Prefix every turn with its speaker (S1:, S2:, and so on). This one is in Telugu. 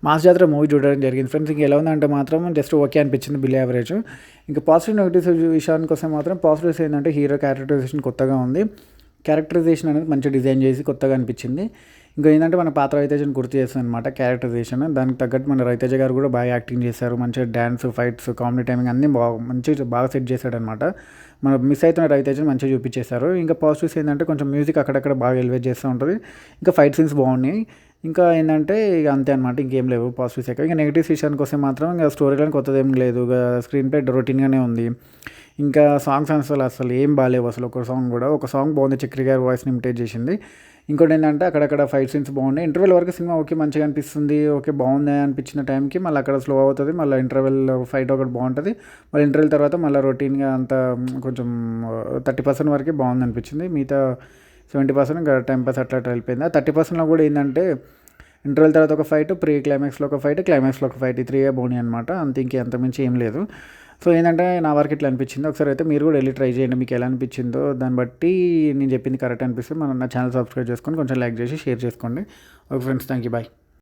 S1: మాస్ జాతర మూవీ చూడడం జరిగింది ఫ్రెండ్స్. ఇంకా ఎలా ఉందంటే మాత్రం జస్ట్ ఓకే అనిపించింది, బిలో యావరేజ్. ఇంకా పాజిటివ్ నెగిటివ్స్ విషయానికి వస్తే మాత్రం పాజిటివ్స్ ఏంటంటే హీరో క్యారెక్టరైజేషన్ కొత్తగా ఉంది. క్యారెక్టరైజేషన్ అనేది మంచిగా డిజైన్ చేసి కొత్తగా అనిపించింది. ఇంకా ఏంటంటే మన పాత రవితేజని గుర్తు చేస్తుంది అనమాట క్యారెక్టరైజేషన్. దానికి తగ్గట్టు మన రవితేజ గారు కూడా బాగా యాక్టింగ్ చేశారు. మంచిగా డ్యాన్స్, ఫైట్స్, కామెడీ టైమింగ్ అన్నీ బాగా సెట్ చేశాడనమాట. మన మిస్ అవుతున్న రవితేజని మంచిగా చూపించేశారు. ఇంకా పాజిటివ్స్ ఏంటంటే కొంచెం మ్యూజిక్ అక్కడక్కడ బాగా ఎలివేట్ చేస్తూ ఉంటుంది. ఇంకా ఫైట్ సీన్స్ బాగున్నాయి. ఇంకా ఏంటంటే ఇక అంతే అనమాట, ఇంకేం లేవు పాజిటివ్స్ ఎక్కువ. ఇంకా నెగిటివ్స్ విషయానికి వస్తే మాత్రం ఇంకా స్టోరీ లైన్ కొత్తది ఏం లేదు. స్క్రీన్ ప్లే రొటీన్గానే ఉంది. ఇంకా సాంగ్స్ అసలు ఏం బాగాలేవు అసలు. ఒక సాంగ్ కూడా, ఒక సాంగ్ బాగుంది, చక్రి గారి వాయిస్ని ఇమిటేట్ చేసింది. ఇంకోటి ఏంటంటే అక్కడక్కడ ఫైట్ సీన్స్ బాగున్నాయి. ఇంటర్వెల్ వరకు సినిమా ఓకే మంచిగా అనిపిస్తుంది, ఓకే బాగుంది అనిపించిన టైంకి మళ్ళీ అక్కడ స్లో అవుతుంది. మళ్ళీ ఇంటర్వెల్ ఫైట్ ఒకటి బాగుంటుంది. మళ్ళీ ఇంటర్వెల్ తర్వాత మళ్ళీ రొటీన్గా అంత కొంచెం 30% వరకే బాగుంది అనిపించింది. మిగతా 70% ఇంకా టైం పాస్ అట్లా వెళ్ళిపోయింది. ఆ 30%లో కూడా ఏంటంటే ఇంటర్వెల్ తర్వాత ఒక ఫైట్, ప్రీ క్లైమాక్స్లో ఒక ఫైట్, క్లైమాక్స్లో ఒక ఫైట్, ఈ 3 బాగున్నాయి అనమాట. అంతే, అంతమించి ఏం లేదు. సో ఏంటంటే నా వరకు ఇట్లా అనిపించింది. ఒకసారి అయితే మీరు కూడా వెళ్ళి ట్రై చేయండి, మీకు ఎలా అనిపించిందో దాన్ని బట్టి నేను చెప్పింది కరెక్ట్ అనిపిస్తే మన నా ఛానల్ సబ్స్క్రైబ్ చేసుకొని కొంచెం లైక్ చేసి షేర్ చేసుకోండి. Okay friends, thank you, bye.